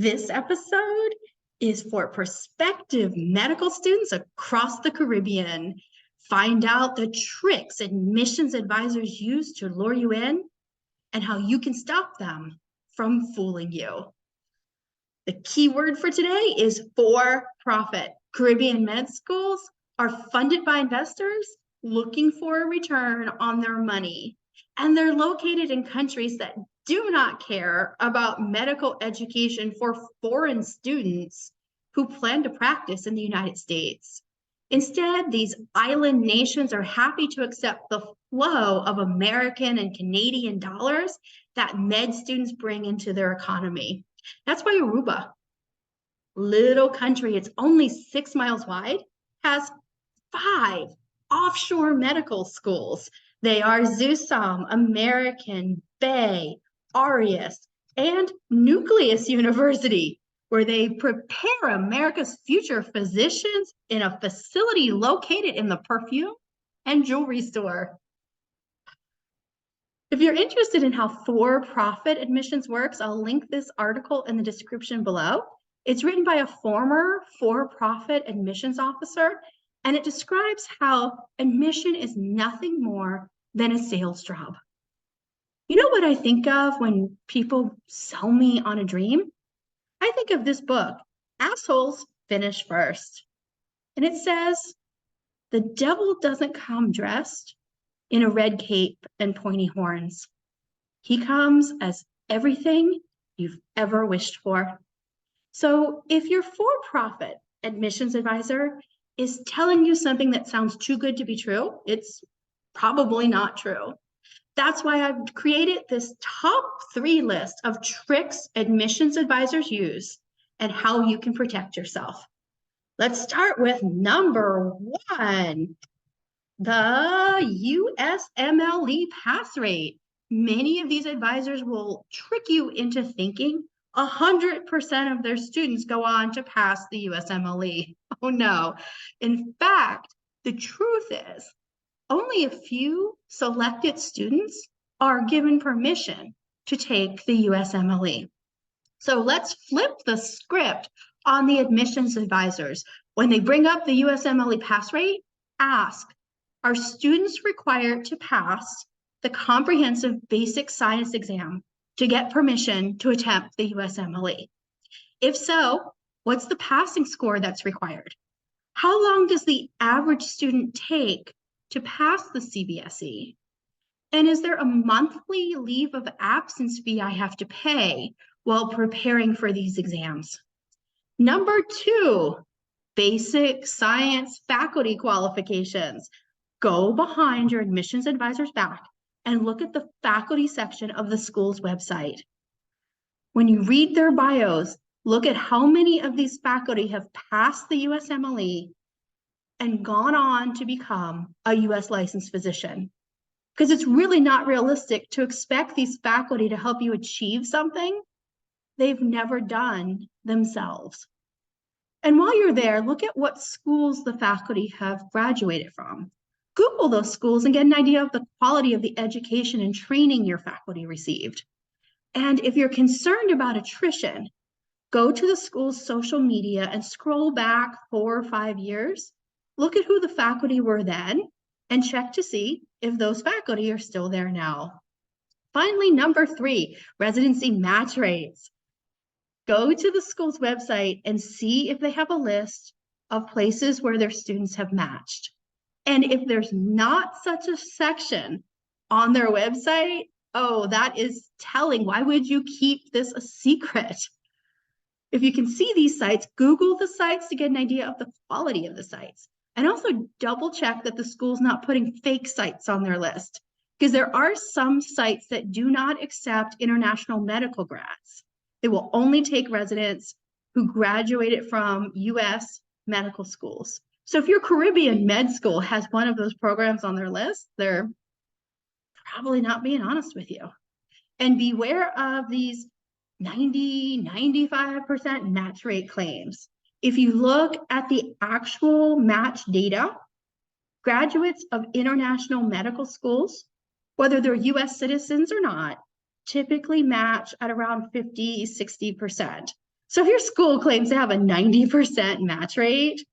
This episode is for prospective medical students across the Caribbean. Find out the tricks admissions advisors use to lure you in and how you can stop them from fooling you. The key word for today is for-profit. Caribbean med schools are funded by investors looking for a return on their money, and they're located in countries that do not care about medical education for foreign students who plan to practice in the United States. Instead, these island nations are happy to accept the flow of American and Canadian dollars that med students bring into their economy. That's why Aruba, little country, it's only 6 miles wide, has 5 offshore medical schools. They are ZUSOM, American, Bay, Arias, and Nucleus University, where they prepare America's future physicians in a facility located in the perfume and jewelry store. If you're interested in how for-profit admissions works, I'll link this article in the description below. It's written by a former for-profit admissions officer, and it describes how admission is nothing more than a sales job. You know what I think of when people sell me on a dream? I think of this book, Assholes Finish First. And it says, the devil doesn't come dressed in a red cape and pointy horns. He comes as everything you've ever wished for. So if your for-profit admissions advisor is telling you something that sounds too good to be true, it's probably not true. That's why I've created this top 3 list of tricks admissions advisors use and how you can protect yourself. Let's start with number 1, the USMLE pass rate. Many of these advisors will trick you into thinking 100% of their students go on to pass the USMLE. Oh no. In fact, the truth is only a few selected students are given permission to take the USMLE. So let's flip the script on the admissions advisors. When they bring up the USMLE pass rate, ask, are students required to pass the comprehensive basic science exam to get permission to attempt the USMLE? If so, what's the passing score that's required? How long does the average student take to pass the CBSE? And is there a monthly leave of absence fee I have to pay while preparing for these exams? Number 2, basic science faculty qualifications. Go behind your admissions advisor's back and look at the faculty section of the school's website. When you read their bios, look at how many of these faculty have passed the USMLE and gone on to become a US licensed physician. Because it's really not realistic to expect these faculty to help you achieve something they've never done themselves. And while you're there, look at what schools the faculty have graduated from. Google those schools and get an idea of the quality of the education and training your faculty received. And if you're concerned about attrition, go to the school's social media and scroll back 4 or 5 years. Look at who the faculty were then and check to see if those faculty are still there now. Finally, number 3, residency match rates. Go to the school's website and see if they have a list of places where their students have matched. And if there's not such a section on their website, oh, that is telling. Why would you keep this a secret? If you can see these sites, Google the sites to get an idea of the quality of the sites. And also double check that the school's not putting fake sites on their list, because there are some sites that do not accept international medical grads. They will only take residents who graduated from US medical schools. So if your Caribbean med school has one of those programs on their list, they're probably not being honest with you. And beware of these 90–95% match rate claims. If you look at the actual match data, graduates of international medical schools, whether they're US citizens or not, typically match at around 50–60%. So if your school claims to have a 90% match rate,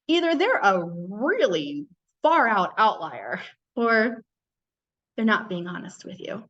either they're a really far out outlier or they're not being honest with you.